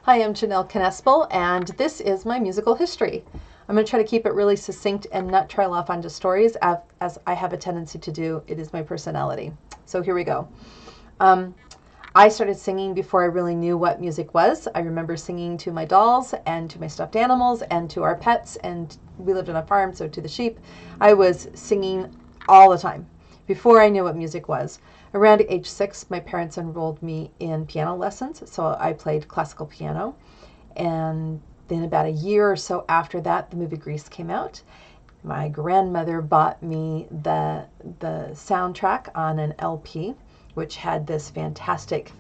Hi, I'm Janelle Knespel, and this is my musical history. I'm going to try to keep it really succinct and not trail off onto stories, as I have a tendency to do. It is my personality. So here we go. I started singing before I really knew what music was. I remember singing to my dolls and to my stuffed animals and to our pets, and we lived on a farm, so to the sheep. I was singing all the time before I knew what music was. Around age 6, my parents enrolled me in piano lessons, so I played classical piano. And then about a year or so after that, the movie Grease came out. My grandmother bought me the soundtrack on an LP, which had this fantastic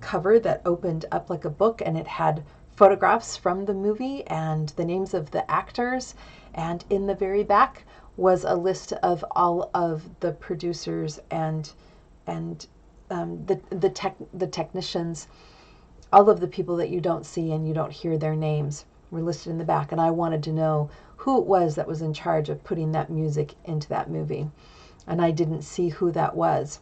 cover that opened up like a book, and it had photographs from the movie and the names of the actors. And in the very back was a list of all of the producers and the technicians, all of the people that you don't see and you don't hear their names were listed in the back. And I wanted to know who it was that was in charge of putting that music into that movie. And I didn't see who that was.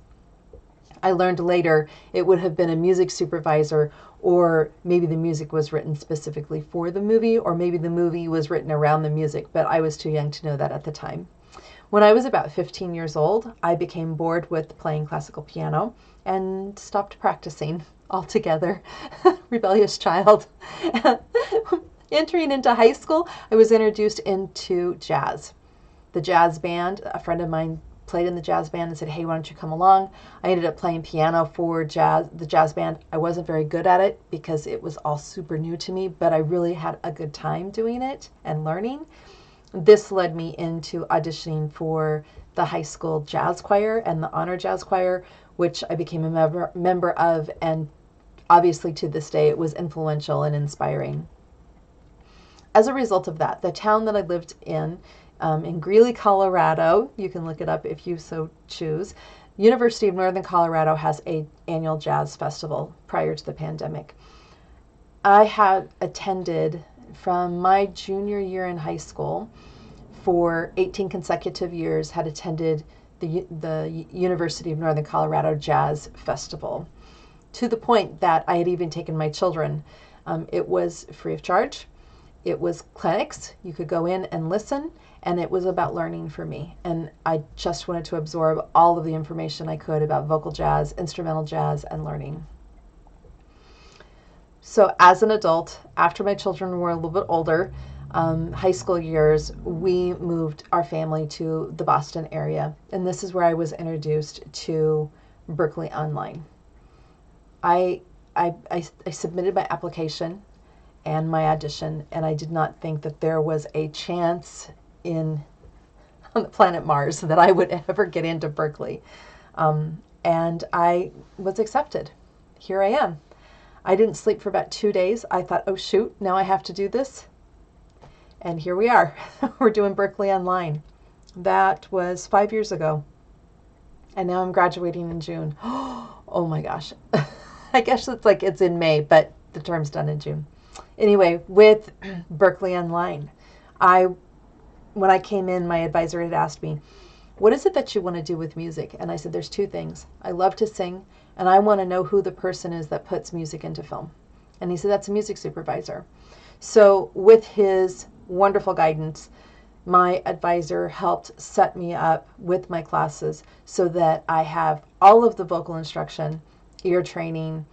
I learned later it would have been a music supervisor, or maybe the music was written specifically for the movie, or maybe the movie was written around the music, but I was too young to know that at the time. When I was about 15 years old, I became bored with playing classical piano and stopped practicing altogether. Rebellious child. Entering into high school, I was introduced into jazz. The jazz band, a friend of mine played in the jazz band and said, hey, why don't you come along? I ended up playing piano for the jazz band. I wasn't very good at it because it was all super new to me, but I really had a good time doing it and learning. This led me into auditioning for the high school jazz choir and the honor jazz choir, which I became a member of, and obviously to this day it was influential and inspiring. As a result of that, the town that I lived in Greeley, Colorado, you can look it up if you so choose, University of Northern Colorado has an annual jazz festival prior to the pandemic. I had attended from my junior year in high school for 18 consecutive years, had attended the University of Northern Colorado Jazz Festival, to the point that I had even taken my children. It was free of charge. It was clinics. You could go in and listen, and it was about learning for me. And I just wanted to absorb all of the information I could about vocal jazz, instrumental jazz, and learning. So as an adult, after my children were a little bit older, high school years, we moved our family to the Boston area. And this is where I was introduced to Berkeley Online. I submitted my application and my audition, and I did not think that there was a chance on the planet Mars that I would ever get into Berkeley. And I was accepted. Here I am. I didn't sleep for about 2 days. I thought, oh shoot, now I have to do this. And here we are. We're doing Berkeley Online. That was 5 years ago. And now I'm graduating in June. Oh my gosh. I guess it's in May, but the term's done in June. Anyway, with Berkeley Online, when I came in, my advisor had asked me, what is it that you want to do with music? And I said, there's two things. I love to sing, and I want to know who the person is that puts music into film. And he said, that's a music supervisor. So with his wonderful guidance, my advisor helped set me up with my classes so that I have all of the vocal instruction, ear training,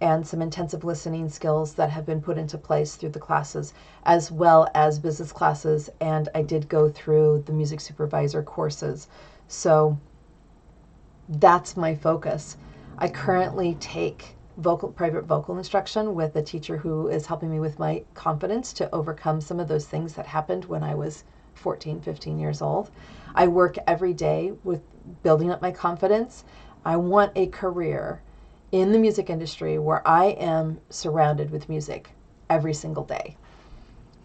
and some intensive listening skills that have been put into place through the classes, as well as business classes, and I did go through the music supervisor courses. So that's my focus. I currently take private vocal instruction with a teacher who is helping me with my confidence to overcome some of those things that happened when I was 14, 15 years old. I work every day with building up my confidence. I want a career in the music industry where I am surrounded with music every single day.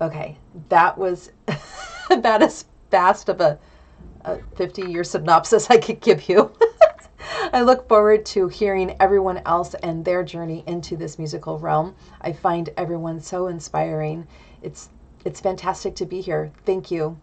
Okay, that was about as fast of a 50-year synopsis I could give you. I look forward to hearing everyone else and their journey into this musical realm. I find everyone so inspiring. It's fantastic to be here. Thank you.